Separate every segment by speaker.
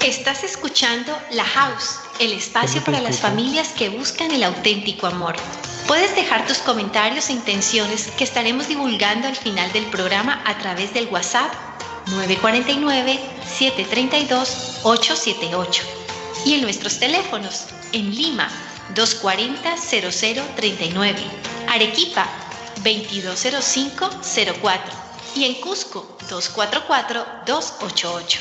Speaker 1: Estás escuchando La House, el espacio para las familias que buscan el auténtico amor. Puedes dejar tus comentarios e intenciones que estaremos divulgando al final del programa a través del WhatsApp 949-732-878 y en nuestros teléfonos en Lima 240-0039, Arequipa 2205-04 y en Cusco 244-288.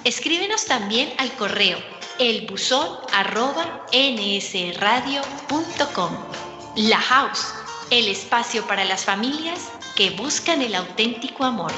Speaker 1: Escríbenos también al correo elbuzón@nsradio.com. La House, el espacio para las familias que buscan el auténtico amor.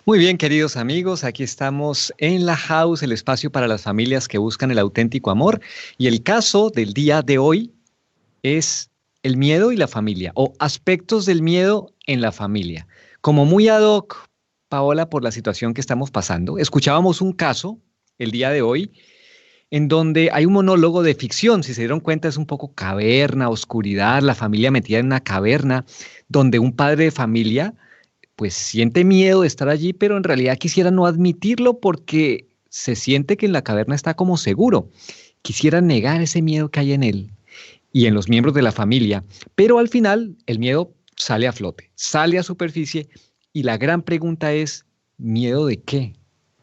Speaker 2: Muy bien, queridos amigos, aquí estamos en La House, el espacio para las familias que buscan el auténtico amor. Y el caso del día de hoy es el miedo y la familia, o aspectos del miedo en la familia. Como muy ad hoc, Paola, por la situación que estamos pasando, escuchábamos un caso el día de hoy en donde hay un monólogo de ficción. Si se dieron cuenta, es un poco caverna, oscuridad, la familia metida en una caverna, donde un padre de familia pues siente miedo de estar allí, pero en realidad quisiera no admitirlo porque se siente que en la caverna está como seguro. Quisiera negar ese miedo que hay en él y en los miembros de la familia, pero al final el miedo sale a flote, sale a superficie y la gran pregunta es, ¿miedo de qué?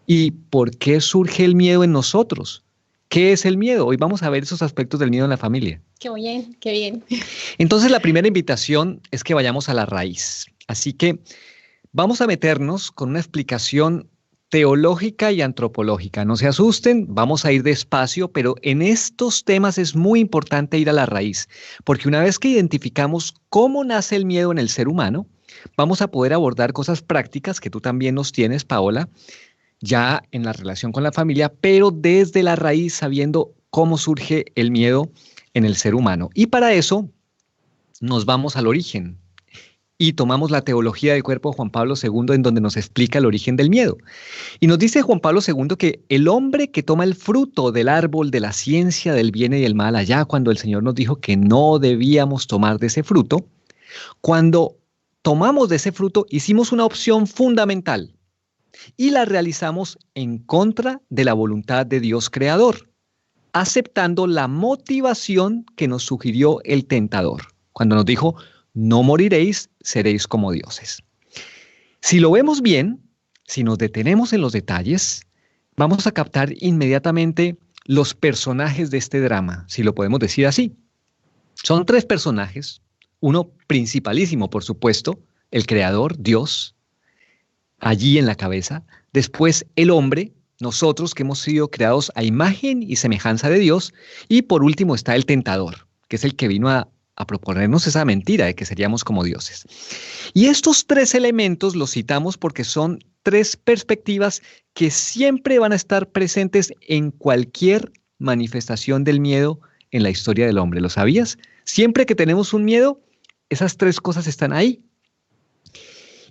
Speaker 2: ¿Y por qué surge el miedo en nosotros? ¿Qué es el miedo? Hoy vamos a ver esos aspectos del miedo en la familia.
Speaker 3: Qué bien, qué bien.
Speaker 2: Entonces la primera invitación es que vayamos a la raíz. Así que vamos a meternos con una explicación teológica y antropológica. No se asusten, vamos a ir despacio, pero en estos temas es muy importante ir a la raíz, porque una vez que identificamos cómo nace el miedo en el ser humano, vamos a poder abordar cosas prácticas que tú también nos tienes, Paola, ya en la relación con la familia, pero desde la raíz, sabiendo cómo surge el miedo en el ser humano. Y para eso nos vamos al origen. Y tomamos la teología del cuerpo de Juan Pablo II, en donde nos explica el origen del miedo. Y nos dice Juan Pablo II que el hombre que toma el fruto del árbol de la ciencia del bien y del mal, allá cuando el Señor nos dijo que no debíamos tomar de ese fruto, cuando tomamos de ese fruto hicimos una opción fundamental y la realizamos en contra de la voluntad de Dios creador, aceptando la motivación que nos sugirió el tentador, cuando nos dijo, no moriréis, seréis como dioses. Si lo vemos bien, si nos detenemos en los detalles, vamos a captar inmediatamente los personajes de este drama, si lo podemos decir así. Son tres personajes, uno principalísimo, por supuesto, el creador, Dios, allí en la cabeza. Después el hombre, nosotros que hemos sido creados a imagen y semejanza de Dios. Y por último está el tentador, que es el que vino a proponernos esa mentira de que seríamos como dioses. Y estos tres elementos los citamos porque son tres perspectivas que siempre van a estar presentes en cualquier manifestación del miedo en la historia del hombre. ¿Lo sabías? Siempre que tenemos un miedo, esas tres cosas están ahí.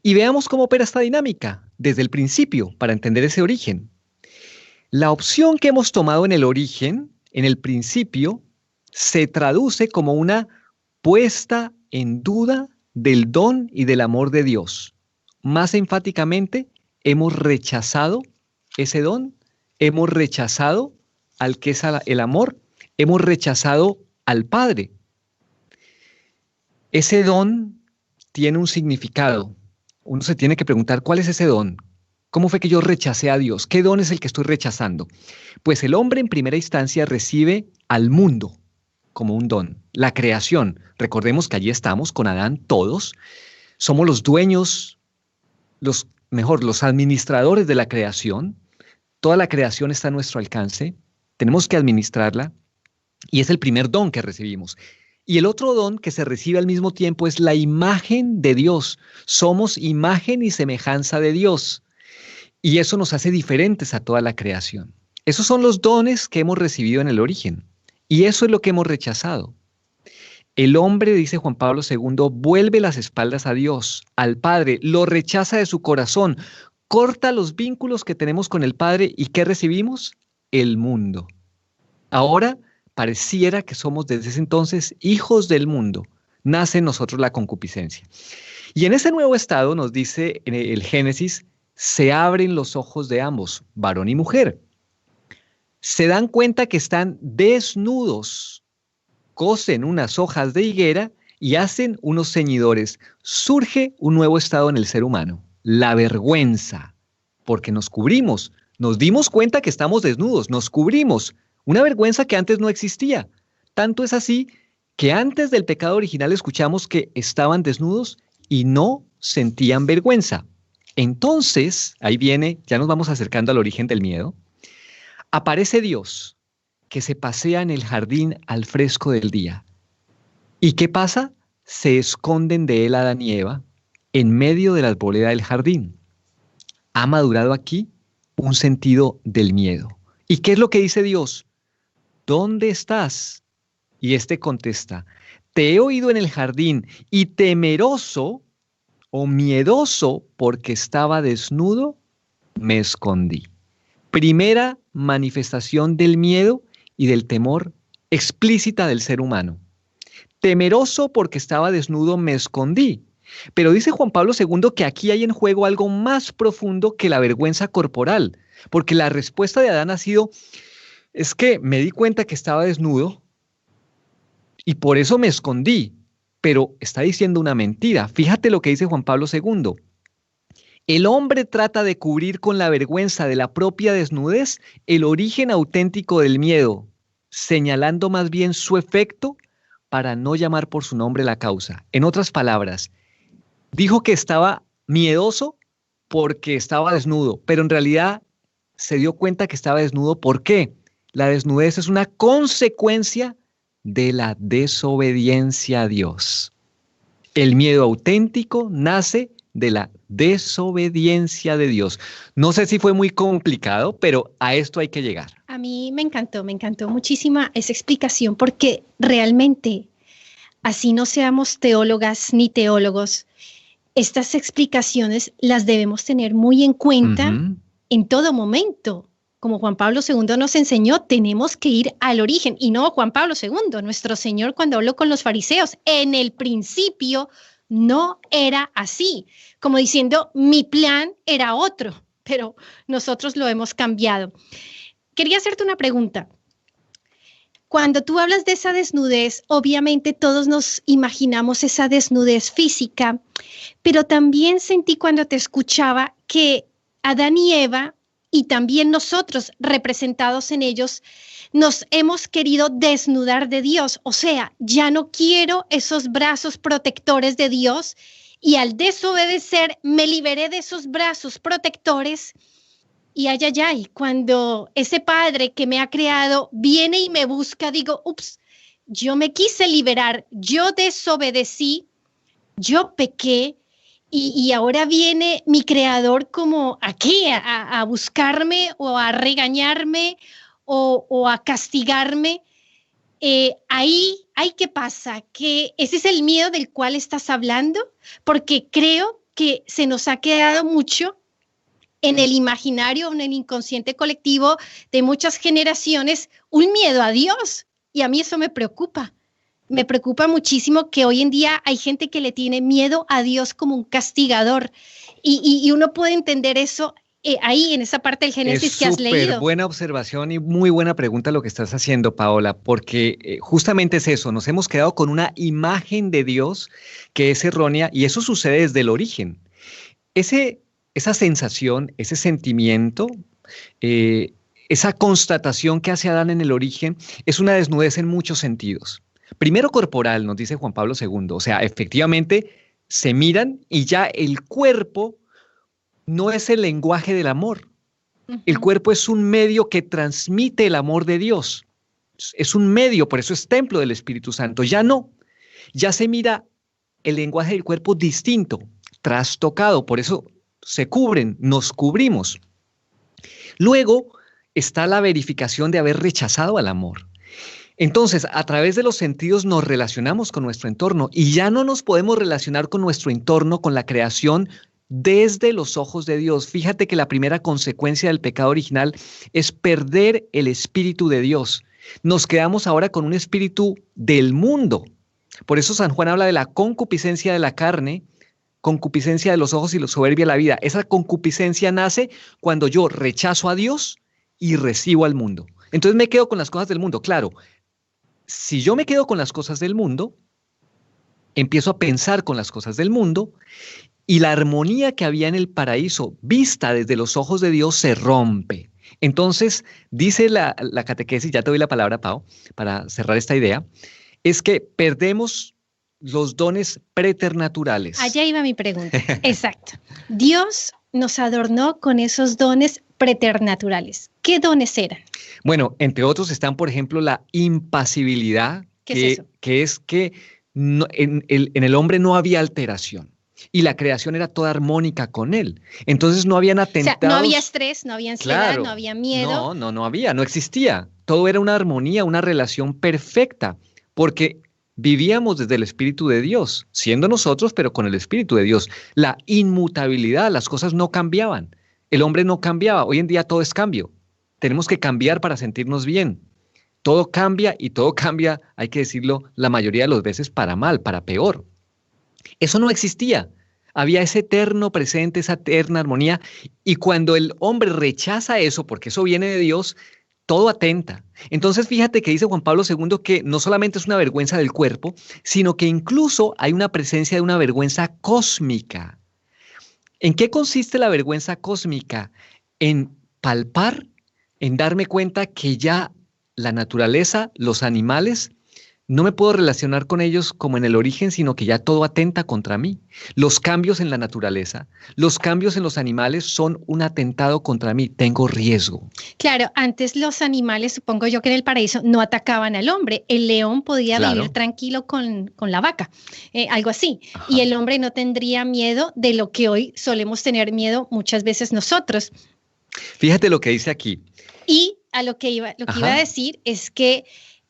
Speaker 2: Y veamos cómo opera esta dinámica desde el principio para entender ese origen. La opción que hemos tomado en el origen, en el principio, se traduce como una puesta en duda del don y del amor de Dios. Más enfáticamente, hemos rechazado ese don, hemos rechazado al que es el amor, hemos rechazado al Padre. Ese don tiene un significado. Uno se tiene que preguntar, ¿cuál es ese don? ¿Cómo fue que yo rechacé a Dios? ¿Qué don es el que estoy rechazando? Pues el hombre en primera instancia recibe al mundo como un don, la creación. Recordemos que allí estamos con Adán todos, somos los dueños, los administradores de la creación. Toda la creación está a nuestro alcance, tenemos que administrarla y es el primer don que recibimos. Y el otro don que se recibe al mismo tiempo es la imagen de Dios. Somos imagen y semejanza de Dios. Y eso nos hace diferentes a toda la creación. Esos son los dones que hemos recibido en el origen. Y eso es lo que hemos rechazado. El hombre, dice Juan Pablo II, vuelve las espaldas a Dios, al Padre, lo rechaza de su corazón, corta los vínculos que tenemos con el Padre. ¿Y qué recibimos? El mundo. Ahora pareciera que somos desde ese entonces hijos del mundo. Nace en nosotros la concupiscencia. Y en ese nuevo estado, nos dice en el Génesis, se abren los ojos de ambos, varón y mujer. Se dan cuenta que están desnudos, cosen unas hojas de higuera y hacen unos ceñidores. Surge un nuevo estado en el ser humano, la vergüenza, porque nos cubrimos, nos dimos cuenta que estamos desnudos, nos cubrimos, una vergüenza que antes no existía. Tanto es así que antes del pecado original escuchamos que estaban desnudos y no sentían vergüenza. Entonces, ahí viene, ya nos vamos acercando al origen del miedo, aparece Dios que se pasea en el jardín al fresco del día. ¿Y qué pasa? Se esconden de él Adán y Eva en medio de la arboleda del jardín. Ha madurado aquí un sentido del miedo. ¿Y qué es lo que dice Dios? ¿Dónde estás? Y este contesta, te he oído en el jardín y temeroso o miedoso porque estaba desnudo, me escondí. Primera manifestación del miedo y del temor explícita del ser humano. Temeroso porque estaba desnudo, me escondí. Pero dice Juan Pablo II que aquí hay en juego algo más profundo que la vergüenza corporal, porque la respuesta de Adán ha sido, es que me di cuenta que estaba desnudo y por eso me escondí, pero está diciendo una mentira. Fíjate lo que dice Juan Pablo II. El hombre trata de cubrir con la vergüenza de la propia desnudez el origen auténtico del miedo, señalando más bien su efecto para no llamar por su nombre la causa. En otras palabras, dijo que estaba miedoso porque estaba desnudo, pero en realidad se dio cuenta que estaba desnudo. ¿Por qué? La desnudez es una consecuencia de la desobediencia a Dios. El miedo auténtico nace de la desobediencia de Dios. No sé si fue muy complicado, pero a esto hay que llegar.
Speaker 1: A mí me encantó muchísima esa explicación, porque realmente, así no seamos teólogas ni teólogos, estas explicaciones las debemos tener muy en cuenta en todo momento. Como Juan Pablo II nos enseñó, tenemos que ir al origen. Y no Juan Pablo II, nuestro Señor, cuando habló con los fariseos, en el principio no era así, como diciendo, mi plan era otro, pero nosotros lo hemos cambiado. Quería hacerte una pregunta. Cuando tú hablas de esa desnudez, obviamente todos nos imaginamos esa desnudez física, pero también sentí cuando te escuchaba que Adán y Eva, y también nosotros representados en ellos, nos hemos querido desnudar de Dios. O sea, ya no quiero esos brazos protectores de Dios, y al desobedecer me liberé de esos brazos protectores. Y ay, cuando ese Padre que me ha creado viene y me busca, digo, ups, yo me quise liberar, yo desobedecí, yo pequé, y ahora viene mi Creador como aquí a buscarme o a regañarme o a castigarme. Ahí, ¿qué pasa? Que ese es el miedo del cual estás hablando, porque creo que se nos ha quedado mucho en el imaginario, en el inconsciente colectivo de muchas generaciones, un miedo a Dios. Y a mí eso me preocupa. Me preocupa muchísimo que hoy en día hay gente que le tiene miedo a Dios como un castigador. Y uno puede entender eso ahí en esa parte del Génesis que has leído.
Speaker 2: Es súper buena observación y muy buena pregunta lo que estás haciendo, Paola, porque justamente es eso, nos hemos quedado con una imagen de Dios que es errónea, y eso sucede desde el origen. Esa sensación, ese sentimiento, esa constatación que hace Adán en el origen es una desnudez en muchos sentidos. Primero corporal, nos dice Juan Pablo II, o sea, efectivamente se miran y ya el cuerpo no es el lenguaje del amor. El cuerpo es un medio que transmite el amor de Dios. Es un medio, por eso es templo del Espíritu Santo. Ya no, ya se mira el lenguaje del cuerpo distinto, trastocado, por eso se cubren, nos cubrimos. Luego está la verificación de haber rechazado al amor. Entonces, a través de los sentidos nos relacionamos con nuestro entorno, y ya no nos podemos relacionar con nuestro entorno, con la creación, desde los ojos de Dios. Fíjate que la primera consecuencia del pecado original es perder el espíritu de Dios. Nos quedamos ahora con un espíritu del mundo. Por eso San Juan habla de la concupiscencia de la carne, concupiscencia de los ojos y la soberbia de la vida. Esa concupiscencia nace cuando yo rechazo a Dios y recibo al mundo. Entonces me quedo con las cosas del mundo. Claro, si yo me quedo con las cosas del mundo, empiezo a pensar con las cosas del mundo y la armonía que había en el paraíso, vista desde los ojos de Dios, se rompe. Entonces, dice la catequesis, ya te doy la palabra, Pau, para cerrar esta idea, es que perdemos los dones preternaturales.
Speaker 3: Allá iba mi pregunta. Exacto. Dios nos adornó con esos dones preternaturales. ¿Qué dones eran?
Speaker 2: Bueno, entre otros están, por ejemplo, la impasibilidad,
Speaker 3: ¿Qué es eso?
Speaker 2: que es que en el hombre no había alteración y la creación era toda armónica con él. Entonces no habían atentados.
Speaker 3: O sea, no había estrés, no había ansiedad,
Speaker 2: Claro,
Speaker 3: no había miedo.
Speaker 2: no existía. Todo era una armonía, una relación perfecta, porque vivíamos desde el Espíritu de Dios, siendo nosotros, pero con el Espíritu de Dios. La inmutabilidad, las cosas no cambiaban. El hombre no cambiaba. Hoy en día todo es cambio. Tenemos que cambiar para sentirnos bien. Todo cambia y todo cambia, hay que decirlo, la mayoría de las veces para mal, para peor. Eso no existía. Había ese eterno presente, esa eterna armonía. Y cuando el hombre rechaza eso, porque eso viene de Dios, todo atenta. Entonces fíjate que dice Juan Pablo II que no solamente es una vergüenza del cuerpo, sino que incluso hay una presencia de una vergüenza cósmica. ¿En qué consiste la vergüenza cósmica? En palpar, en darme cuenta que ya la naturaleza, los animales, no me puedo relacionar con ellos como en el origen, sino que ya todo atenta contra mí. Los cambios en la naturaleza, los cambios en los animales son un atentado contra mí. Tengo riesgo.
Speaker 3: Claro, antes los animales, supongo yo que en el paraíso, no atacaban al hombre. El león podía vivir tranquilo con la vaca, algo así. Ajá. Y el hombre no tendría miedo de lo que hoy solemos tener miedo muchas veces nosotros.
Speaker 2: Fíjate lo que dice aquí.
Speaker 3: Y a lo que iba a decir es que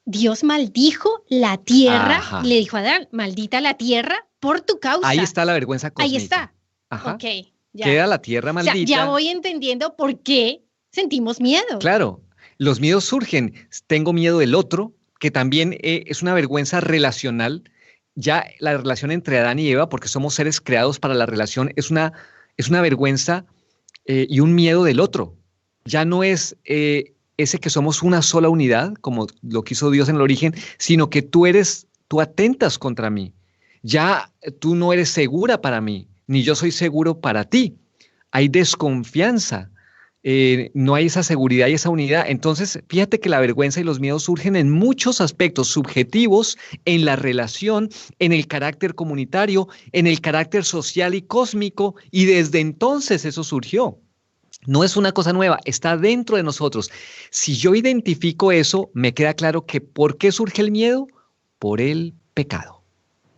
Speaker 3: Dios maldijo la tierra, le dijo a Adán, maldita la tierra por tu causa.
Speaker 2: Ahí está la vergüenza cósmica.
Speaker 3: Ahí está.
Speaker 2: Ajá.
Speaker 3: Ok, ya.
Speaker 2: Queda la tierra maldita.
Speaker 3: O sea, ya voy entendiendo por qué sentimos miedo.
Speaker 2: Claro, los miedos surgen. Tengo miedo del otro, que también es una vergüenza relacional. Ya la relación entre Adán y Eva, porque somos seres creados para la relación, es una vergüenza y un miedo del otro. Ya no es ese que somos una sola unidad, como lo quiso Dios en el origen, sino que tú atentas contra mí. Ya tú no eres segura para mí, ni yo soy seguro para ti. Hay desconfianza, no hay esa seguridad y esa unidad. Entonces, fíjate que la vergüenza y los miedos surgen en muchos aspectos subjetivos, en la relación, en el carácter comunitario, en el carácter social y cósmico, y desde entonces eso surgió. No es una cosa nueva, está dentro de nosotros. Si yo identifico eso, me queda claro que ¿por qué surge el miedo? Por el pecado.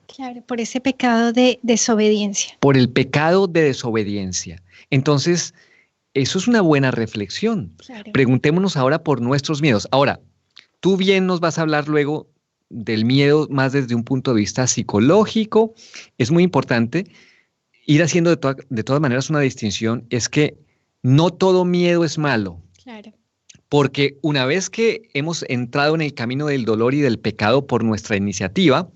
Speaker 3: Claro, por ese pecado de desobediencia.
Speaker 2: Por el pecado de desobediencia. Entonces, eso es una buena reflexión. Claro. Preguntémonos ahora por nuestros miedos. Ahora, tú bien nos vas a hablar luego del miedo más desde un punto de vista psicológico. Es muy importante ir haciendo de todas maneras una distinción, es que no todo miedo es malo.
Speaker 3: Claro.
Speaker 2: Porque una vez que hemos entrado en el camino del dolor y del pecado por nuestra iniciativa,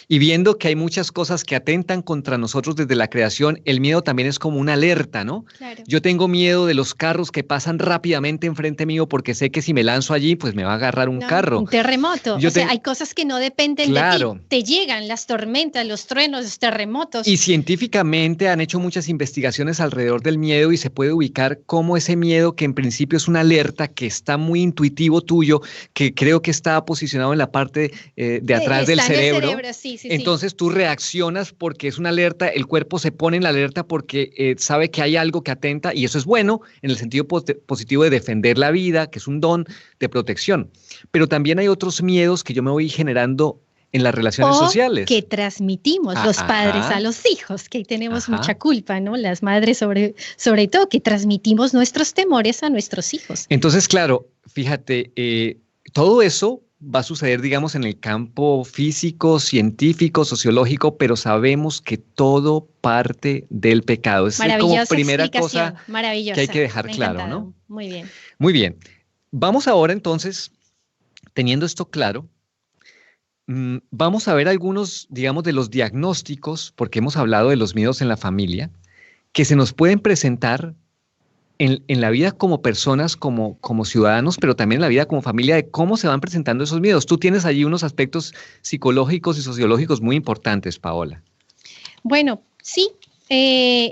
Speaker 2: y viendo que hay muchas cosas que atentan contra nosotros desde la creación, el miedo también es como una alerta, ¿no? Claro. Yo tengo miedo de los carros que pasan rápidamente enfrente mío porque sé que si me lanzo allí, pues me va a agarrar un carro.
Speaker 3: Un terremoto. O sea, hay cosas que no dependen de ti. Te llegan las tormentas, los truenos, los terremotos.
Speaker 2: Y científicamente han hecho muchas investigaciones alrededor del miedo y se puede ubicar cómo ese miedo, que en principio es una alerta, que está muy intuitivo tuyo, que creo que está posicionado en la parte de atrás del cerebro.
Speaker 3: Sí.
Speaker 2: Entonces tú reaccionas porque es una alerta, el cuerpo se pone en la alerta porque sabe que hay algo que atenta y eso es bueno en el sentido positivo de defender la vida, que es un don de protección. Pero también hay otros miedos que yo me voy generando en las relaciones sociales.
Speaker 3: Que transmitimos los padres a los hijos, que ahí tenemos mucha culpa, ¿no? Las madres sobre todo, que transmitimos nuestros temores a nuestros hijos.
Speaker 2: Entonces, claro, fíjate, todo eso va a suceder, digamos, en el campo físico, científico, sociológico, pero sabemos que todo parte del pecado. Es como primera cosa que hay que dejar claro, ¿no?
Speaker 3: Muy bien.
Speaker 2: Muy bien. Vamos ahora entonces, teniendo esto claro, vamos a ver algunos, digamos, de los diagnósticos, porque hemos hablado de los miedos en la familia, que se nos pueden presentar en la vida como personas, como ciudadanos, pero también en la vida como familia, de cómo se van presentando esos miedos. Tú tienes allí unos aspectos psicológicos y sociológicos muy importantes, Paola.
Speaker 3: Bueno, sí,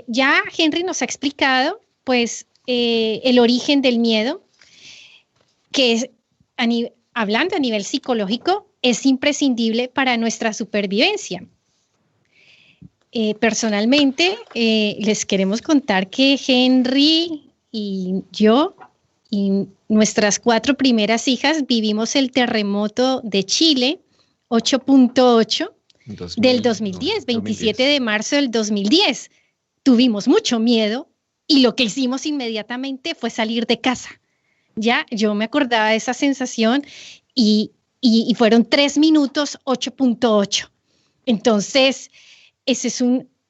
Speaker 3: ya Henry nos ha explicado, pues, el origen del miedo, que es, hablando a nivel psicológico, es imprescindible para nuestra supervivencia. Personalmente, les queremos contar que Henry y yo y nuestras 4 primeras hijas vivimos el terremoto de Chile 8.8 del 2010, 27 de marzo del 2010. Tuvimos mucho miedo y lo que hicimos inmediatamente fue salir de casa. Ya, yo me acordaba de esa sensación y fueron 3 minutos 8.8. Entonces,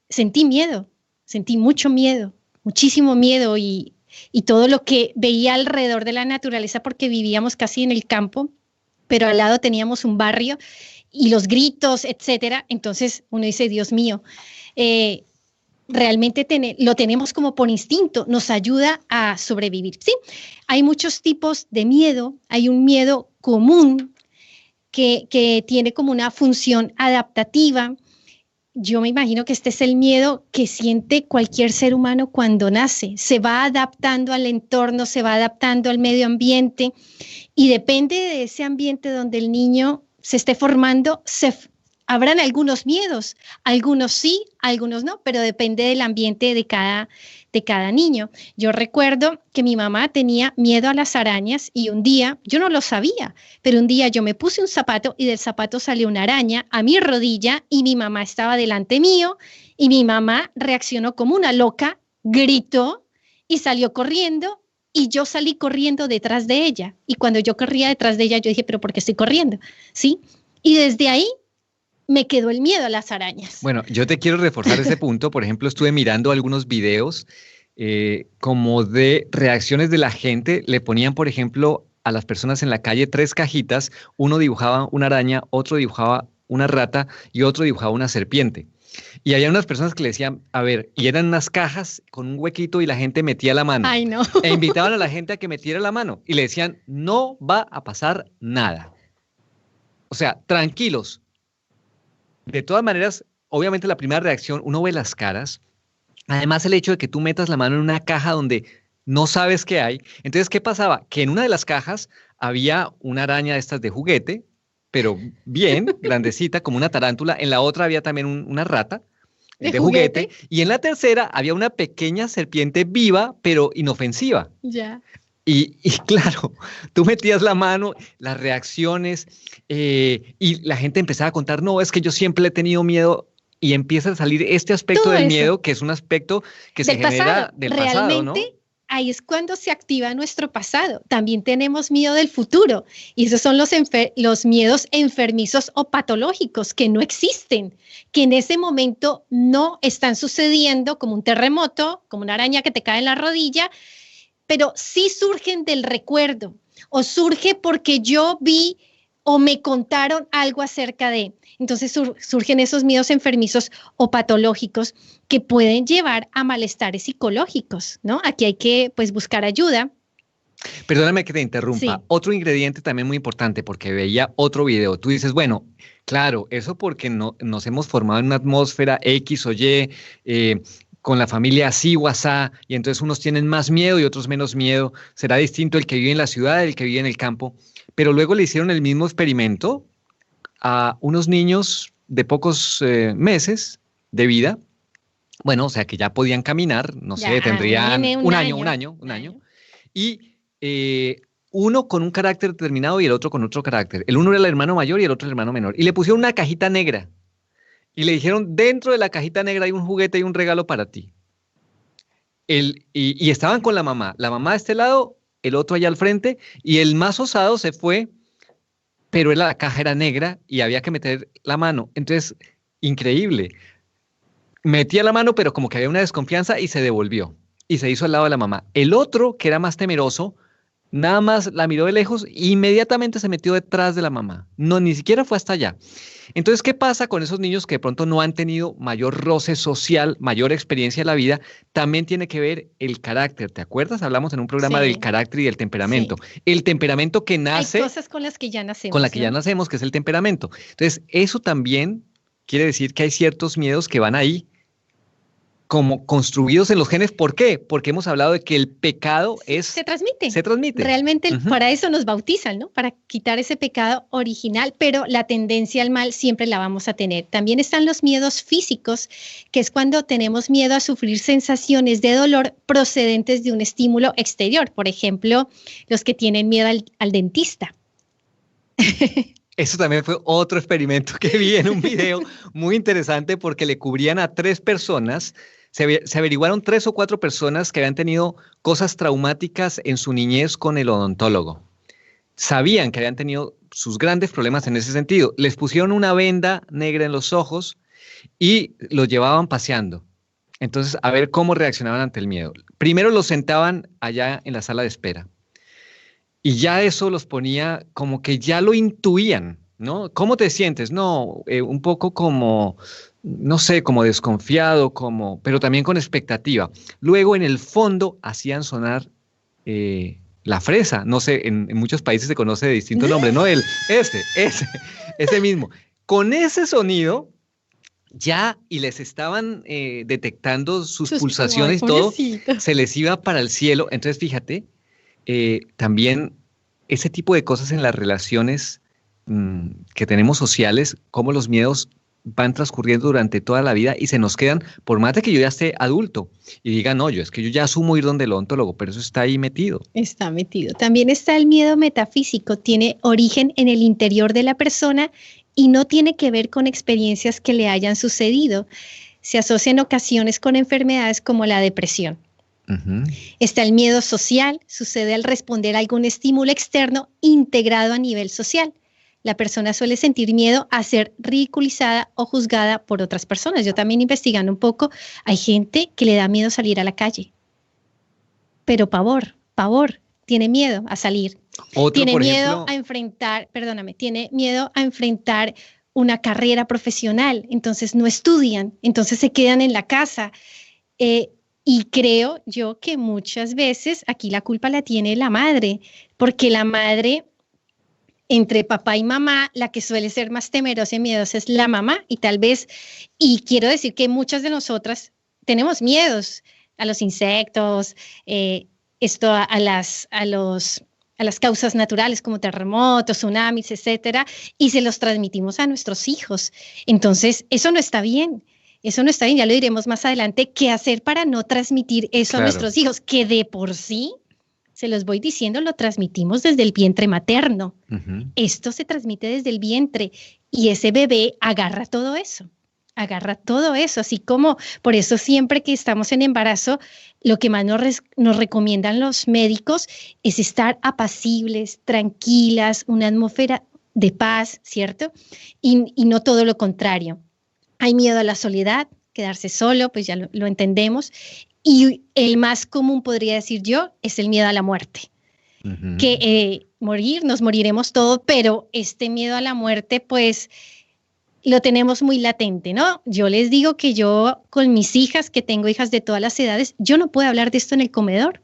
Speaker 3: sentí miedo, sentí mucho miedo, muchísimo miedo y todo lo que veía alrededor de la naturaleza, porque vivíamos casi en el campo, pero al lado teníamos un barrio y los gritos, etcétera. Entonces uno dice, Dios mío, realmente lo tenemos como por instinto, nos ayuda a sobrevivir. Sí, hay muchos tipos de miedo, hay un miedo común que tiene como una función adaptativa. Yo me imagino que este es el miedo que siente cualquier ser humano cuando nace. Se va adaptando al entorno, se va adaptando al medio ambiente y depende de ese ambiente donde el niño se esté formando, habrán algunos miedos, algunos sí, algunos no, pero depende del ambiente de cada niño. Yo recuerdo que mi mamá tenía miedo a las arañas y un día, yo no lo sabía, pero un día yo me puse un zapato y del zapato salió una araña a mi rodilla y mi mamá estaba delante mío y mi mamá reaccionó como una loca, gritó y salió corriendo y yo salí corriendo detrás de ella. Y cuando yo corría detrás de ella, yo dije, ¿pero por qué estoy corriendo? ¿Sí? Y desde ahí me quedó el miedo a las arañas.
Speaker 2: Bueno, yo te quiero reforzar ese punto. Por ejemplo, estuve mirando algunos videos como de reacciones de la gente. Le ponían, por ejemplo, a las personas en la calle 3 cajitas. Uno dibujaba una araña, otro dibujaba una rata y otro dibujaba una serpiente. Y había unas personas que le decían, a ver, y eran unas cajas con un huequito y la gente metía la mano.
Speaker 3: Ay, no.
Speaker 2: E invitaban a la gente a que metiera la mano y le decían, no va a pasar nada. O sea, tranquilos. De todas maneras, obviamente la primera reacción, uno ve las caras. Además, el hecho de que tú metas la mano en una caja donde no sabes qué hay. Entonces, ¿qué pasaba? Que en una de las cajas había una araña de estas de juguete, pero bien, grandecita, como una tarántula. En la otra había también una rata de juguete. Y en la tercera había una pequeña serpiente viva, pero inofensiva.
Speaker 3: Ya.
Speaker 2: Y claro, tú metías la mano, las reacciones, y la gente empezaba a contar, no, es que yo siempre he tenido miedo, y empieza a salir este aspecto
Speaker 3: todo
Speaker 2: del
Speaker 3: eso.
Speaker 2: Miedo, que es un aspecto que se genera del pasado, ¿no?
Speaker 3: Realmente, ahí es cuando se activa nuestro pasado. También tenemos miedo del futuro, y esos son los miedos enfermizos o patológicos que no existen, que en ese momento no están sucediendo, como un terremoto, como una araña que te cae en la rodilla, pero sí surgen del recuerdo o surge porque yo vi o me contaron algo acerca de. Entonces surgen esos miedos enfermizos o patológicos que pueden llevar a malestares psicológicos, ¿no? Aquí hay que, pues, buscar ayuda.
Speaker 2: Perdóname que te interrumpa. Sí. Otro ingrediente también muy importante, porque veía otro video. Tú dices, bueno, claro, eso porque nos hemos formado en una atmósfera X o Y, con la familia así o asá, y entonces unos tienen más miedo y otros menos miedo. Será distinto el que vive en la ciudad del que vive en el campo. Pero luego le hicieron el mismo experimento a unos niños de pocos meses de vida. Bueno, o sea, que ya podían caminar, no sé, tendrían un año. Y uno con un carácter determinado y el otro con otro carácter. El uno era el hermano mayor y el otro el hermano menor. Y le pusieron una cajita negra. Y le dijeron, dentro de la cajita negra hay un juguete y un regalo para ti. Y estaban con la mamá de este lado, el otro allá al frente, y el más osado se fue pero la caja era negra y había que meter la mano. Entonces, increíble. Metía la mano, pero como que había una desconfianza y se devolvió. Y se hizo al lado de la mamá. El otro, que era más temeroso, nada más la miró de lejos e inmediatamente se metió detrás de la mamá. No, ni siquiera fue hasta allá. Entonces, ¿qué pasa con esos niños que de pronto no han tenido mayor roce social, mayor experiencia en la vida? También tiene que ver el carácter. ¿Te acuerdas? Hablamos en un programa del carácter y del temperamento. Sí. El temperamento que nace...
Speaker 3: Hay cosas con las que ya nacemos.
Speaker 2: Con la que ya nacemos, que es el temperamento. Entonces, eso también quiere decir que hay ciertos miedos que van ahí, como construidos en los genes. ¿Por qué? Porque hemos hablado de que el pecado
Speaker 3: se transmite.
Speaker 2: Se transmite.
Speaker 3: Realmente para eso nos bautizan, ¿no? Para quitar ese pecado original, pero la tendencia al mal siempre la vamos a tener. También están los miedos físicos, que es cuando tenemos miedo a sufrir sensaciones de dolor procedentes de un estímulo exterior. Por ejemplo, los que tienen miedo al dentista.
Speaker 2: Eso también fue otro experimento que vi en un video muy interesante, porque le cubrían a 3 personas, se averiguaron 3 o 4 personas que habían tenido cosas traumáticas en su niñez con el odontólogo. Sabían que habían tenido sus grandes problemas en ese sentido. Les pusieron una venda negra en los ojos y los llevaban paseando. Entonces, a ver cómo reaccionaban ante el miedo. Primero los sentaban allá en la sala de espera. Y ya eso los ponía como que ya lo intuían, ¿no? ¿Cómo te sientes? No, un poco como, no sé, como desconfiado, pero también con expectativa. Luego, en el fondo, hacían sonar la fresa. No sé, en muchos países se conoce de distinto nombre, ¿no? Ese mismo. Con ese sonido, ya, y les estaban detectando sus pulsaciones y todo, se les iba para el cielo. Entonces, fíjate, también ese tipo de cosas en las relaciones que tenemos sociales, cómo los miedos van transcurriendo durante toda la vida y se nos quedan, por más de que yo ya esté adulto y diga, no, es que yo ya asumo ir donde el odontólogo, pero eso está ahí metido.
Speaker 3: Está metido. También está el miedo metafísico, tiene origen en el interior de la persona y no tiene que ver con experiencias que le hayan sucedido. Se asocia en ocasiones con enfermedades como la depresión. Está el miedo social, sucede al responder a algún estímulo externo integrado a nivel social. La persona suele sentir miedo a ser ridiculizada o juzgada por otras personas. Yo también investigando un poco, hay gente que le da miedo salir a la calle, pero pavor, tiene miedo a salir. Tiene miedo a enfrentar, tiene miedo a enfrentar una carrera profesional, entonces no estudian, entonces se quedan en la casa. Y creo yo que muchas veces aquí la culpa la tiene la madre, porque la madre, entre papá y mamá, la que suele ser más temerosa y miedosa es la mamá, y quiero decir que muchas de nosotras tenemos miedos a los insectos, a las causas naturales como terremotos, tsunamis, etcétera, y se los transmitimos a nuestros hijos. Entonces, eso no está bien. Eso no está bien, ya lo diremos más adelante, qué hacer para no transmitir eso a nuestros hijos, que de por sí, se los voy diciendo, lo transmitimos desde el vientre materno. Esto se transmite desde el vientre y ese bebé agarra todo eso, así como por eso siempre que estamos en embarazo, lo que más nos recomiendan los médicos es estar apacibles, tranquilas, una atmósfera de paz, ¿cierto? Y no todo lo contrario. Hay miedo a la soledad, quedarse solo, pues ya lo entendemos. Y el más común, podría decir yo, es el miedo a la muerte. Que nos moriremos todos, pero este miedo a la muerte, pues lo tenemos muy latente, ¿no? Yo les digo que yo con mis hijas, que tengo hijas de todas las edades, yo no puedo hablar de esto en el comedor.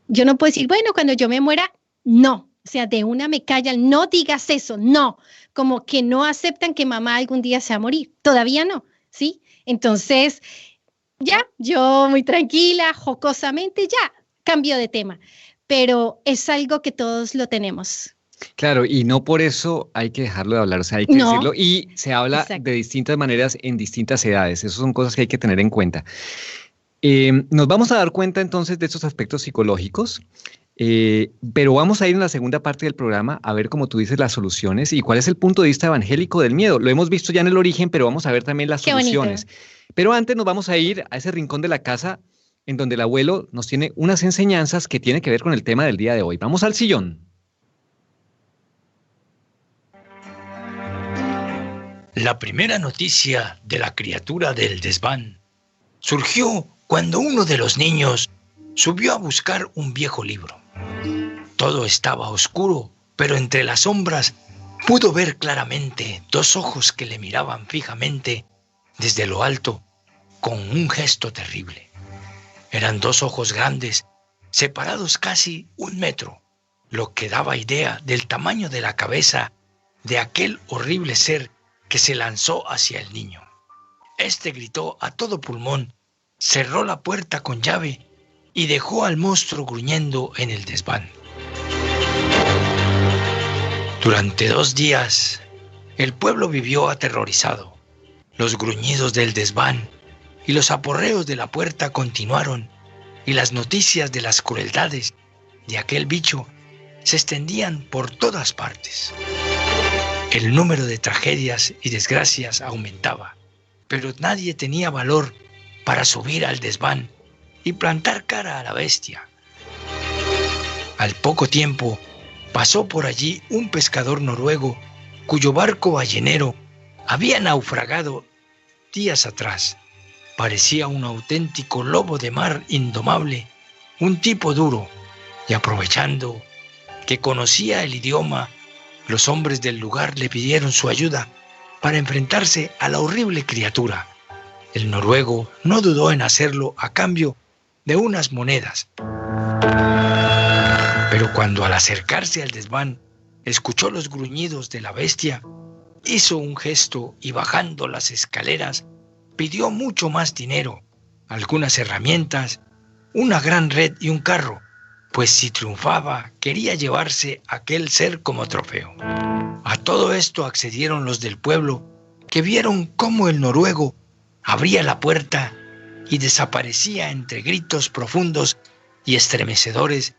Speaker 3: Yo no puedo decir, bueno, cuando yo me muera, no. O sea, de una me callan, no digas eso, no. Como que no aceptan que mamá algún día se va a morir. Todavía no, ¿sí? Entonces, ya, yo muy tranquila, jocosamente, ya, cambio de tema. Pero es algo que todos lo tenemos.
Speaker 2: Claro, y no por eso hay que dejarlo de hablar, o sea, hay que decirlo. Y se habla de distintas maneras en distintas edades. Esas son cosas que hay que tener en cuenta. Nos vamos a dar cuenta entonces de estos aspectos psicológicos. Pero vamos a ir en la segunda parte del programa a ver, como tú dices, las soluciones y cuál es el punto de vista evangélico del miedo. Lo hemos visto ya en el origen, pero vamos a ver también las soluciones. Bonito. Pero antes nos vamos a ir a ese rincón de la casa en donde el abuelo nos tiene unas enseñanzas que tienen que ver con el tema del día de hoy. Vamos al sillón.
Speaker 4: La primera noticia de la criatura del desván surgió cuando uno de los niños subió a buscar un viejo libro. Todo estaba oscuro, pero entre las sombras pudo ver claramente dos ojos que le miraban fijamente desde lo alto con un gesto terrible. Eran dos ojos grandes, separados casi 1 metro, lo que daba idea del tamaño de la cabeza de aquel horrible ser que se lanzó hacia el niño. Este gritó a todo pulmón, cerró la puerta con llave y dejó al monstruo gruñendo en el desván. Durante 2 días, el pueblo vivió aterrorizado. Los gruñidos del desván y los aporreos de la puerta continuaron, y las noticias de las crueldades de aquel bicho se extendían por todas partes. El número de tragedias y desgracias aumentaba, pero nadie tenía valor para subir al desván y plantar cara a la bestia. Al poco tiempo, pasó por allí un pescador noruego cuyo barco ballenero había naufragado días atrás. Parecía un auténtico lobo de mar indomable, un tipo duro, y aprovechando que conocía el idioma, los hombres del lugar le pidieron su ayuda para enfrentarse a la horrible criatura. El noruego no dudó en hacerlo a cambio de unas monedas. Pero cuando al acercarse al desván escuchó los gruñidos de la bestia, hizo un gesto y bajando las escaleras pidió mucho más dinero, algunas herramientas, una gran red y un carro, pues si triunfaba quería llevarse aquel ser como trofeo. A todo esto accedieron los del pueblo, que vieron cómo el noruego abría la puerta y desaparecía entre gritos profundos y estremecedores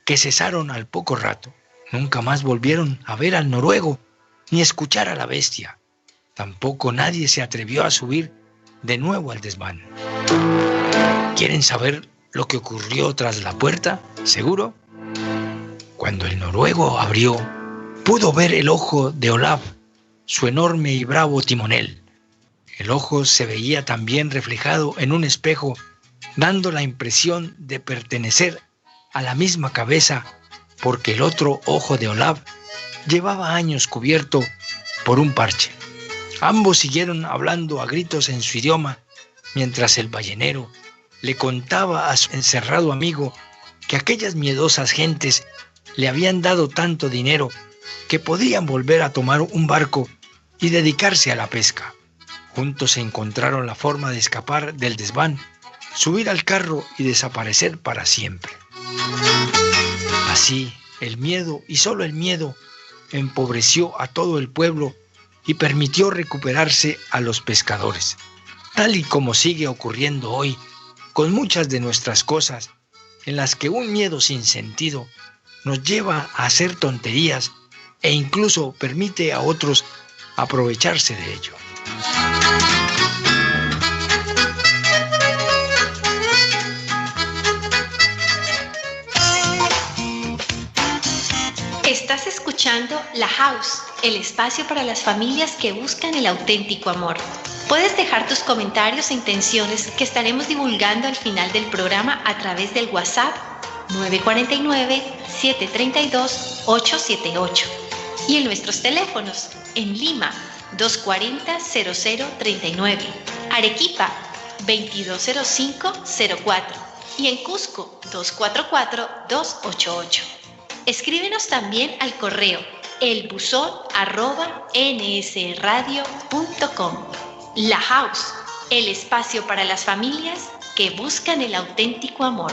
Speaker 4: que cesaron al poco rato. Nunca más volvieron a ver al noruego ni escuchar a la bestia. Tampoco nadie se atrevió a subir de nuevo al desván. ¿Quieren saber lo que ocurrió tras la puerta? ¿Seguro? Cuando el noruego abrió, pudo ver el ojo de Olav, su enorme y bravo timonel. El ojo se veía también reflejado en un espejo, dando la impresión de pertenecer a la misma cabeza, porque el otro ojo de Olav llevaba años cubierto por un parche. Ambos siguieron hablando a gritos en su idioma, mientras el ballenero le contaba a su encerrado amigo que aquellas miedosas gentes le habían dado tanto dinero que podían volver a tomar un barco y dedicarse a la pesca. Juntos encontraron la forma de escapar del desván, subir al carro y desaparecer para siempre. Así, el miedo, y solo el miedo, empobreció a todo el pueblo y permitió recuperarse a los pescadores, tal y como sigue ocurriendo hoy con muchas de nuestras cosas, en las que un miedo sin sentido nos lleva a hacer tonterías e incluso permite a otros aprovecharse de ello.
Speaker 1: Estás escuchando La House, el espacio para las familias que buscan el auténtico amor. Puedes dejar tus comentarios e intenciones que estaremos divulgando al final del programa a través del WhatsApp 949-732-878 y en nuestros teléfonos en Lima 240-0039, Arequipa 2205-04 y en Cusco 244-288. Escríbenos también al correo elbuzón@nsradio.com. La House, el espacio para las familias que buscan el auténtico amor.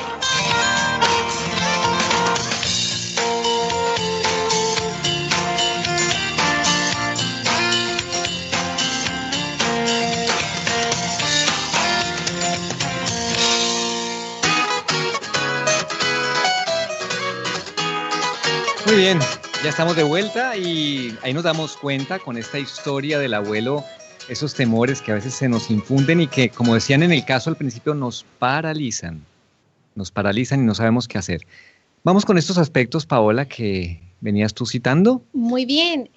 Speaker 2: Muy bien, ya estamos de vuelta y ahí nos damos cuenta con esta historia del abuelo, esos temores que a veces se nos infunden y que, como decían en el caso al principio, nos paralizan y no sabemos qué hacer. Vamos con estos aspectos, Paola, que venías tú citando.
Speaker 3: Muy bien.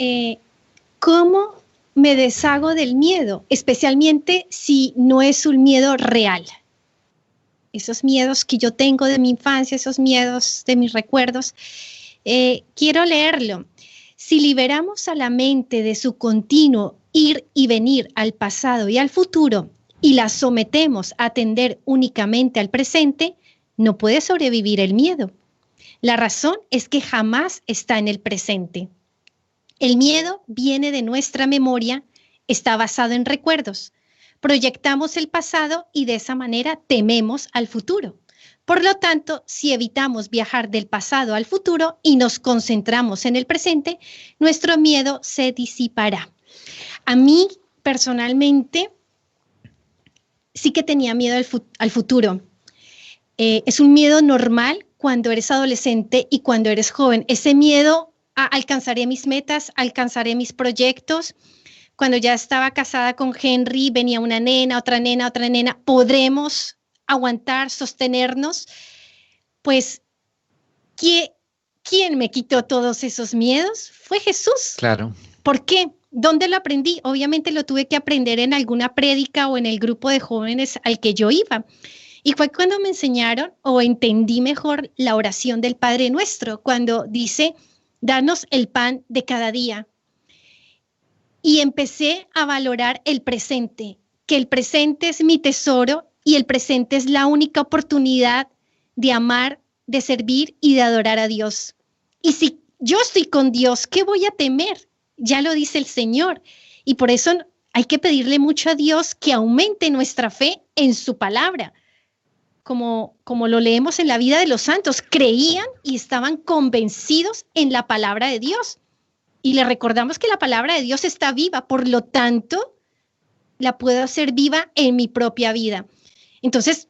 Speaker 3: ¿Cómo me deshago del miedo, especialmente si no es un miedo real. Esos miedos que yo tengo de mi infancia, esos miedos de mis recuerdos. Quiero leerlo. Si liberamos a la mente de su continuo ir y venir al pasado y al futuro y la sometemos a atender únicamente al presente, no puede sobrevivir el miedo. La razón es que jamás está en el presente. El miedo viene de nuestra memoria, está basado en recuerdos. Proyectamos el pasado y de esa manera tememos al futuro. Por lo tanto, si evitamos viajar del pasado al futuro y nos concentramos en el presente, nuestro miedo se disipará. A mí, personalmente, sí que tenía miedo al futuro. Es un miedo normal cuando eres adolescente y cuando eres joven. Ese miedo a alcanzaré mis metas, alcanzaré mis proyectos. Cuando ya estaba casada con Henry, venía una nena, otra nena, otra nena. ¿Podremos aguantar, sostenernos? Pues, ¿quién me quitó todos esos miedos? Fue Jesús.
Speaker 2: Claro.
Speaker 3: ¿Por qué? ¿Dónde lo aprendí? Obviamente lo tuve que aprender en alguna prédica o en el grupo de jóvenes al que yo iba. Y fue cuando me enseñaron o entendí mejor la oración del Padre Nuestro, cuando dice, danos el pan de cada día. Y empecé a valorar el presente, que el presente es mi tesoro y el presente es la única oportunidad de amar, de servir y de adorar a Dios. Y si yo estoy con Dios, ¿qué voy a temer? Ya lo dice el Señor. Y por eso hay que pedirle mucho a Dios que aumente nuestra fe en su palabra. Como lo leemos en la vida de los santos, creían y estaban convencidos en la palabra de Dios. Y le recordamos que la palabra de Dios está viva, por lo tanto, la puedo hacer viva en mi propia vida. Entonces,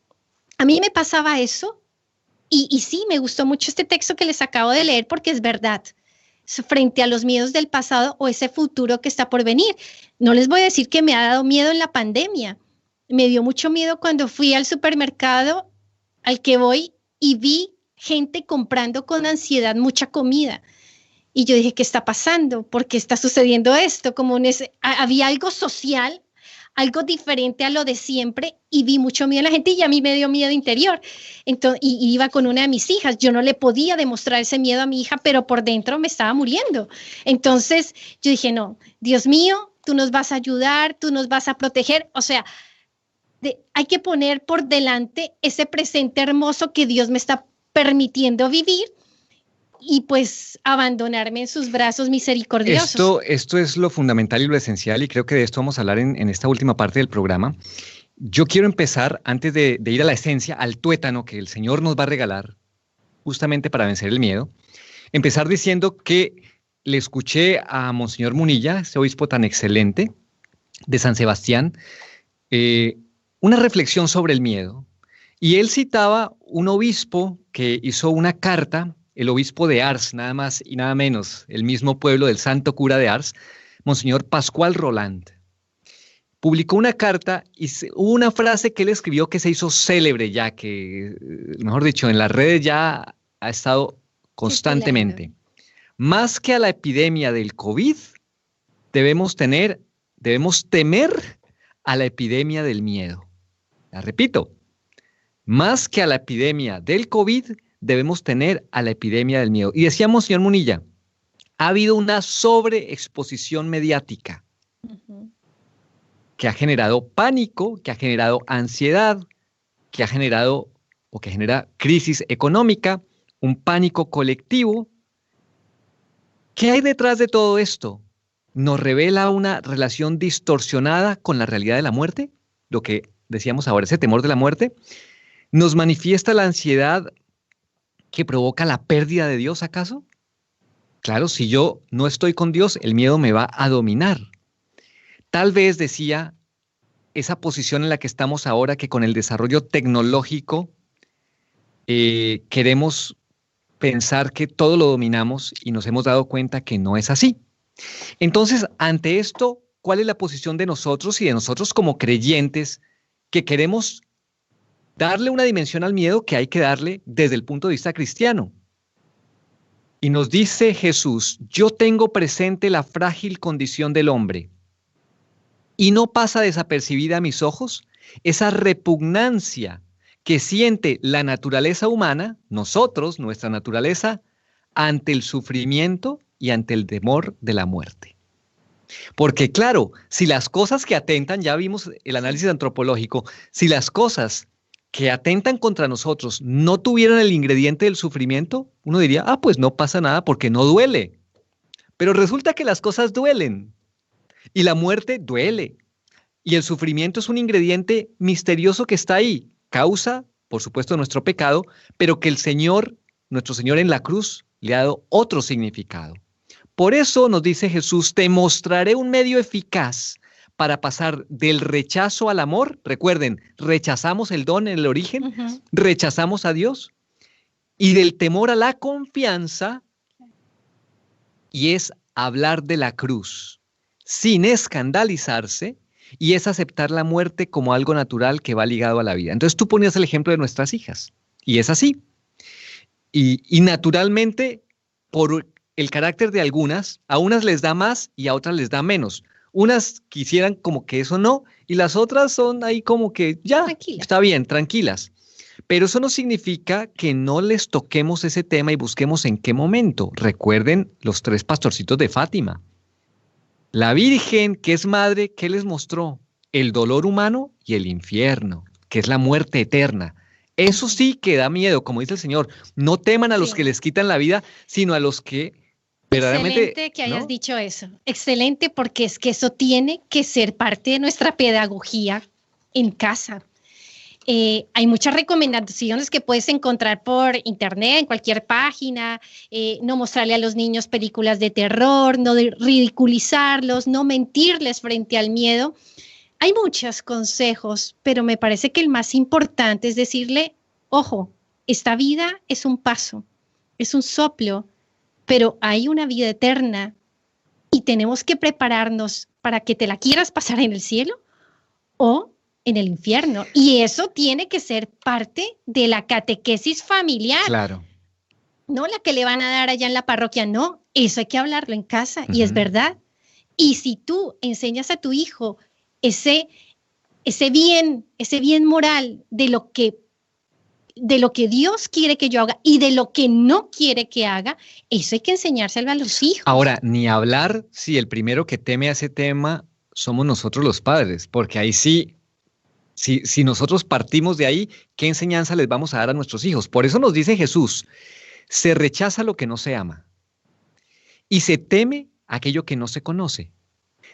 Speaker 3: a mí me pasaba eso y sí, me gustó mucho este texto que les acabo de leer porque es verdad. Frente a los miedos del pasado o ese futuro que está por venir. No les voy a decir que me ha dado miedo en la pandemia. Me dio mucho miedo cuando fui al supermercado al que voy y vi gente comprando con ansiedad mucha comida. Y yo dije, ¿qué está pasando? ¿Por qué está sucediendo esto? Había algo social, algo diferente a lo de siempre y vi mucho miedo en la gente y a mí me dio miedo interior. Entonces, y iba con una de mis hijas. Yo no le podía demostrar ese miedo a mi hija, pero por dentro me estaba muriendo. Entonces yo dije, no, Dios mío, tú nos vas a ayudar, tú nos vas a proteger. O sea, hay que poner por delante ese presente hermoso que Dios me está permitiendo vivir y pues abandonarme en sus brazos misericordiosos.
Speaker 2: Esto es lo fundamental y lo esencial, y creo que de esto vamos a hablar en esta última parte del programa. Yo quiero empezar, antes de ir a la esencia, al tuétano que el Señor nos va a regalar, justamente para vencer el miedo, empezar diciendo que le escuché a Monseñor Munilla, ese obispo tan excelente de San Sebastián, una reflexión sobre el miedo. Y él citaba un obispo que hizo una carta, el obispo de Ars, nada más y nada menos, el mismo pueblo del santo cura de Ars, Monseñor Pascual Roland. Publicó una carta y hubo una frase que él escribió que se hizo célebre ya, que, mejor dicho, en las redes ya ha estado constantemente. Más que a la epidemia del COVID, debemos temer a la epidemia del miedo. La repito, más que a la epidemia del COVID, debemos tener a la epidemia del miedo. Y decía Monseñor Munilla, ha habido una sobreexposición mediática que ha generado pánico, que ha generado ansiedad, que ha generado o que genera crisis económica, un pánico colectivo. ¿Qué hay detrás de todo esto? ¿Nos revela una relación distorsionada con la realidad de la muerte? Lo que decíamos ahora, ese temor de la muerte. ¿Nos manifiesta la ansiedad que provoca la pérdida de Dios, acaso? Claro, si yo no estoy con Dios, el miedo me va a dominar. Tal vez, decía, esa posición en la que estamos ahora, que con el desarrollo tecnológico queremos pensar que todo lo dominamos y nos hemos dado cuenta que no es así. Entonces, ante esto, ¿cuál es la posición de nosotros y de nosotros como creyentes que queremos darle una dimensión al miedo que hay que darle desde el punto de vista cristiano? Y nos dice Jesús, yo tengo presente la frágil condición del hombre. y no pasa desapercibida a mis ojos esa repugnancia que siente la naturaleza humana, nosotros, nuestra naturaleza, ante el sufrimiento y ante el temor de la muerte. Porque claro, si las cosas que atentan, ya vimos el análisis antropológico, si las cosas que atentan contra nosotros no tuvieran el ingrediente del sufrimiento, uno diría, pues no pasa nada porque no duele. Pero resulta que las cosas duelen y la muerte duele. Y el sufrimiento es un ingrediente misterioso que está ahí, causa, por supuesto, nuestro pecado, pero que el Señor, nuestro Señor en la cruz, le ha dado otro significado. Por eso nos dice Jesús, te mostraré un medio eficaz para pasar del rechazo al amor. Recuerden, rechazamos el don en el origen, rechazamos a Dios, y del temor a la confianza, y es hablar de la cruz sin escandalizarse, y es aceptar la muerte como algo natural que va ligado a la vida. Entonces tú ponías el ejemplo de nuestras hijas, y es así. Y naturalmente, por el carácter de algunas, a unas les da más y a otras les da menos. Unas quisieran como que eso no, y las otras son ahí como que ya, está bien, tranquilas. Pero eso no significa que no les toquemos ese tema y busquemos en qué momento. Recuerden los 3 pastorcitos de Fátima. La Virgen, que es madre, ¿qué les mostró? El dolor humano y el infierno, que es la muerte eterna. Eso sí que da miedo, como dice el Señor. No teman a los que les quitan la vida, sino a los que verdaderamente...
Speaker 3: Excelente que hayas dicho eso. Excelente, porque es que eso tiene que ser parte de nuestra pedagogía en casa. Hay muchas recomendaciones que puedes encontrar por internet, en cualquier página, no mostrarle a los niños películas de terror, no ridiculizarlos, no mentirles frente al miedo. Hay muchos consejos, pero me parece que el más importante es decirle, ojo, esta vida es un paso, es un soplo, pero hay una vida eterna y tenemos que prepararnos para que te la quieras pasar en el cielo o en el infierno. Y eso tiene que ser parte de la catequesis familiar.
Speaker 2: Claro.
Speaker 3: No la que le van a dar allá en la parroquia, no. Eso hay que hablarlo en casa y es verdad. Y si tú enseñas a tu hijo ese bien moral de lo que Dios quiere que yo haga y de lo que no quiere que haga, eso hay que enseñárselo a los hijos.
Speaker 2: Ahora, ni hablar si el primero que teme a ese tema somos nosotros los padres, porque ahí sí, si nosotros partimos de ahí, ¿qué enseñanza les vamos a dar a nuestros hijos? Por eso nos dice Jesús, se rechaza lo que no se ama y se teme aquello que no se conoce.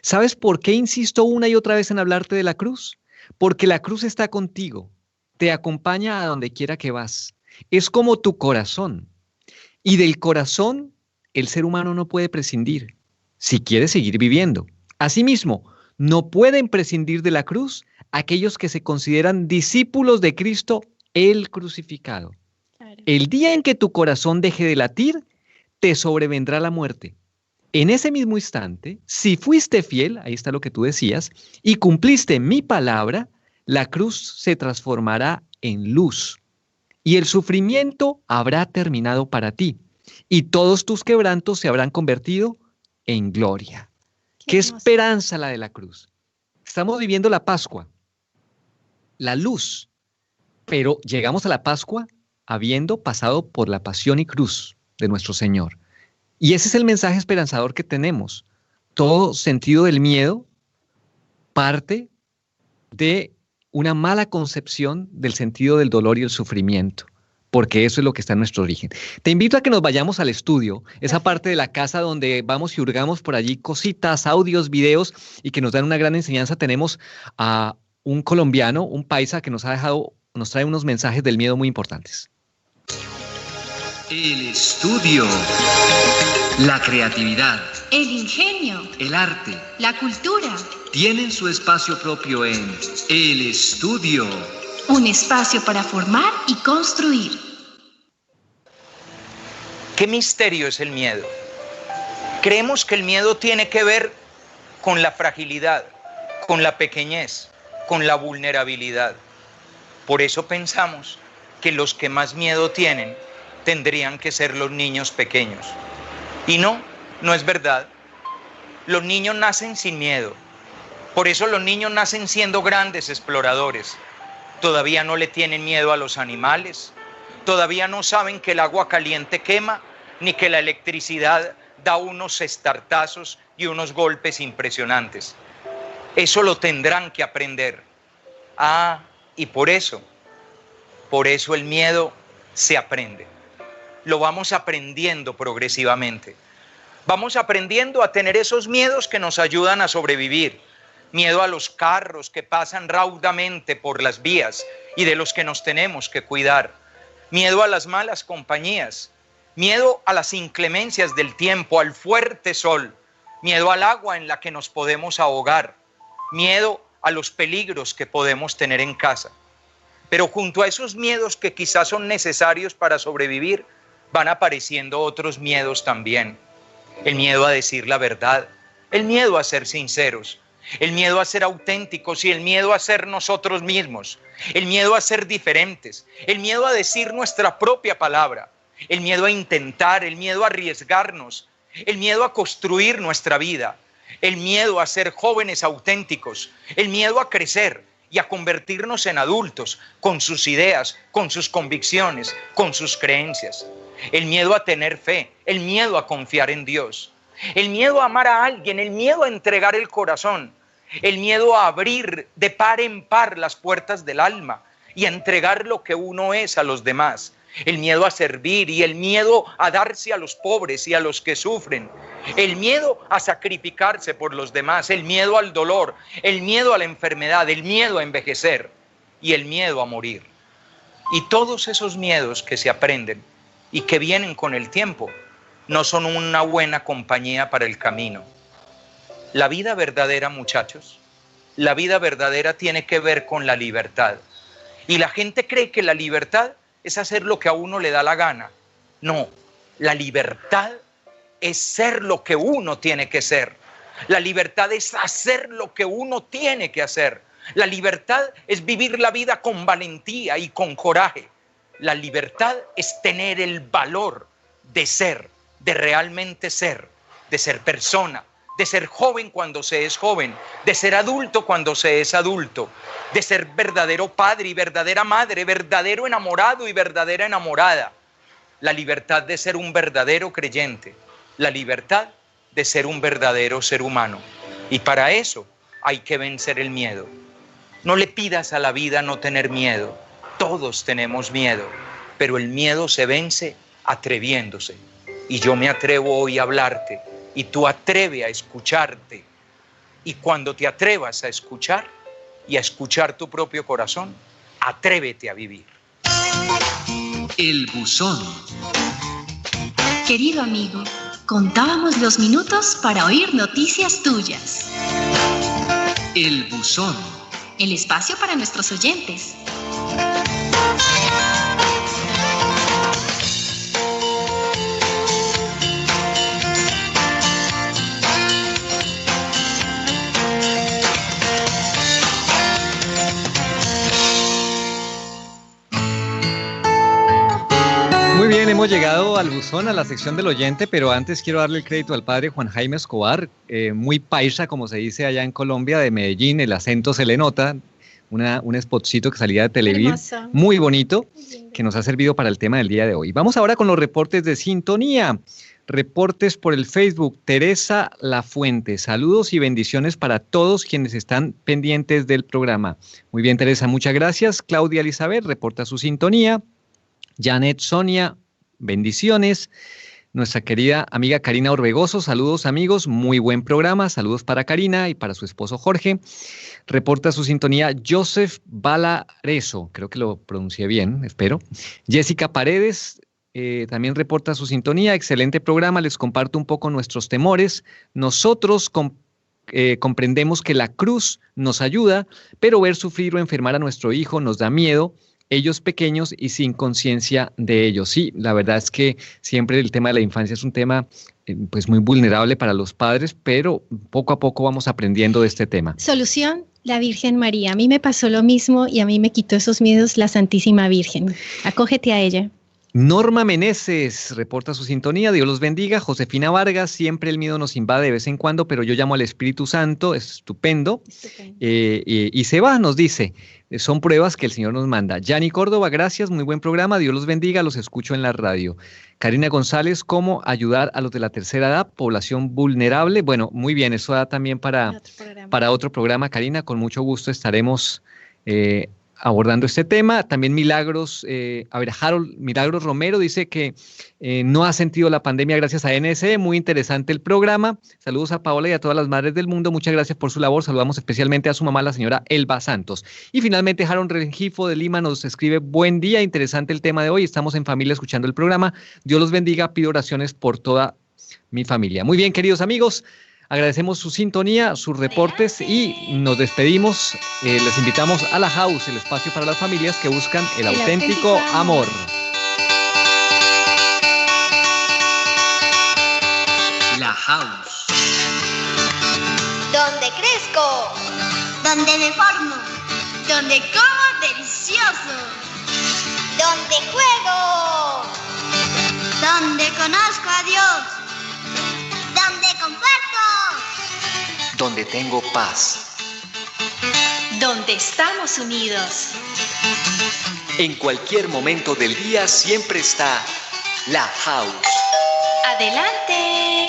Speaker 2: ¿Sabes por qué insisto una y otra vez en hablarte de la cruz? Porque la cruz está contigo, te acompaña a donde quiera que vas. Es como tu corazón. Y del corazón el ser humano no puede prescindir si quiere seguir viviendo. Asimismo, no pueden prescindir de la cruz aquellos que se consideran discípulos de Cristo el crucificado. Claro. El día en que tu corazón deje de latir, te sobrevendrá la muerte. En ese mismo instante, si fuiste fiel, ahí está lo que tú decías, y cumpliste mi palabra, la cruz se transformará en luz y el sufrimiento habrá terminado para ti y todos tus quebrantos se habrán convertido en gloria. ¡Qué esperanza la de la cruz! Estamos viviendo la Pascua, la luz, pero llegamos a la Pascua habiendo pasado por la pasión y cruz de nuestro Señor. Y ese es el mensaje esperanzador que tenemos. Todo sentido del miedo parte de una mala concepción del sentido del dolor y el sufrimiento, porque eso es lo que está en nuestro origen. Te invito a que nos vayamos al estudio, esa parte de la casa donde vamos y hurgamos por allí cositas, audios, videos y que nos dan una gran enseñanza. Tenemos a un colombiano, un paisa que nos trae unos mensajes del miedo muy importantes.
Speaker 5: El estudio, la creatividad,
Speaker 1: el ingenio,
Speaker 5: el arte,
Speaker 1: la cultura
Speaker 5: tienen su espacio propio en El Estudio.
Speaker 1: Un espacio para formar y construir.
Speaker 6: ¿Qué misterio es el miedo? Creemos que el miedo tiene que ver con la fragilidad, con la pequeñez, con la vulnerabilidad. Por eso pensamos que los que más miedo tienen tendrían que ser los niños pequeños. Y no es verdad. Los niños nacen sin miedo. Por eso los niños nacen siendo grandes exploradores. Todavía no le tienen miedo a los animales, todavía no saben que el agua caliente quema, ni que la electricidad da unos estartazos y unos golpes impresionantes. Eso lo tendrán que aprender. Y por eso el miedo se aprende. Lo vamos aprendiendo progresivamente. Vamos aprendiendo a tener esos miedos que nos ayudan a sobrevivir. Miedo a los carros que pasan raudamente por las vías y de los que nos tenemos que cuidar. Miedo a las malas compañías. Miedo a las inclemencias del tiempo, al fuerte sol. Miedo al agua en la que nos podemos ahogar. Miedo a los peligros que podemos tener en casa. Pero junto a esos miedos que quizás son necesarios para sobrevivir, van apareciendo otros miedos también. El miedo a decir la verdad, el miedo a ser sinceros, el miedo a ser auténticos y el miedo a ser nosotros mismos, el miedo a ser diferentes, el miedo a decir nuestra propia palabra, el miedo a intentar, el miedo a arriesgarnos, el miedo a construir nuestra vida, el miedo a ser jóvenes auténticos, el miedo a crecer y a convertirnos en adultos con sus ideas, con sus convicciones, con sus creencias, el miedo a tener fe, el miedo a confiar en Dios, el miedo a amar a alguien, el miedo a entregar el corazón, el miedo a abrir de par en par las puertas del alma y a entregar lo que uno es a los demás, el miedo a servir y el miedo a darse a los pobres y a los que sufren, el miedo a sacrificarse por los demás, el miedo al dolor, el miedo a la enfermedad, el miedo a envejecer y el miedo a morir. Y todos esos miedos que se aprenden y que vienen con el tiempo no son una buena compañía para el camino. La vida verdadera, muchachos, la vida verdadera tiene que ver con la libertad. Y la gente cree que la libertad es hacer lo que a uno le da la gana. No, la libertad es ser lo que uno tiene que ser. La libertad es hacer lo que uno tiene que hacer. La libertad es vivir la vida con valentía y con coraje. La libertad es tener el valor de ser, de realmente ser, de ser persona, de ser joven cuando se es joven, de ser adulto cuando se es adulto, de ser verdadero padre y verdadera madre, verdadero enamorado y verdadera enamorada. La libertad de ser un verdadero creyente, la libertad de ser un verdadero ser humano. Y para eso hay que vencer el miedo. No le pidas a la vida no tener miedo. Todos tenemos miedo, pero el miedo se vence atreviéndose. Y yo me atrevo hoy a hablarte y tú atreve a escucharte. Y cuando te atrevas a escuchar y a escuchar tu propio corazón, atrévete a vivir.
Speaker 5: El buzón.
Speaker 1: Querido amigo, contábamos los minutos para oír noticias tuyas.
Speaker 5: El buzón.
Speaker 1: El espacio para nuestros oyentes.
Speaker 2: Muy bien, hemos llegado al buzón, a la sección del oyente, pero antes quiero darle el crédito al padre Juan Jaime Escobar, muy paisa, como se dice allá en Colombia, de Medellín, el acento se le nota, un spotcito que salía de Televid, muy bonito, que nos ha servido para el tema del día de hoy. Vamos ahora con los reportes de sintonía. Reportes por el Facebook. Teresa Lafuente, saludos y bendiciones para todos quienes están pendientes del programa. Muy bien, Teresa, muchas gracias. Claudia Elizabeth reporta su sintonía. Janet Sonia, bendiciones. Nuestra querida amiga Karina Orbegoso, saludos amigos, muy buen programa, saludos para Karina y para su esposo Jorge. Reporta su sintonía Joseph Valareso, creo que lo pronuncié bien, espero. Jessica Paredes también reporta su sintonía, excelente programa, les comparto un poco nuestros temores. Nosotros comprendemos que la cruz nos ayuda, pero ver sufrir o enfermar a nuestro hijo nos da miedo. Ellos pequeños y sin conciencia de ellos. Sí, la verdad es que siempre el tema de la infancia es un tema pues muy vulnerable para los padres, pero poco a poco vamos aprendiendo de este tema.
Speaker 3: Solución, la Virgen María. A mí me pasó lo mismo y a mí me quitó esos miedos la Santísima Virgen. Acógete a ella.
Speaker 2: Norma Meneses reporta su sintonía, Dios los bendiga. Josefina Vargas, siempre el miedo nos invade de vez en cuando, pero yo llamo al Espíritu Santo, estupendo. Y Seba nos dice, son pruebas que el Señor nos manda. Yani Córdoba, gracias, muy buen programa, Dios los bendiga, los escucho en la radio. Karina González, ¿cómo ayudar a los de la tercera edad, población vulnerable? Bueno, muy bien, eso da también para otro programa, Karina, con mucho gusto estaremos abordando este tema. También Milagros, Milagros Romero dice que no ha sentido la pandemia gracias a NSE, muy interesante el programa. Saludos a Paola y a todas las madres del mundo, muchas gracias por su labor. Saludamos especialmente a su mamá, la señora Elba Santos. Y finalmente Jaron Rengifo de Lima nos escribe, buen día, interesante el tema de hoy, estamos en familia escuchando el programa, Dios los bendiga, pido oraciones por toda mi familia. Muy bien, queridos amigos, agradecemos su sintonía, sus reportes y nos despedimos. Les invitamos a La House, el espacio para las familias que buscan el auténtico amor.
Speaker 5: La House.
Speaker 7: Donde crezco. Donde me formo. Donde como delicioso. Donde juego. Donde conozco a Dios. Donde comparto.
Speaker 5: Donde tengo paz.
Speaker 1: Donde estamos unidos.
Speaker 5: En cualquier momento del día siempre está La House.
Speaker 1: ¡Adelante!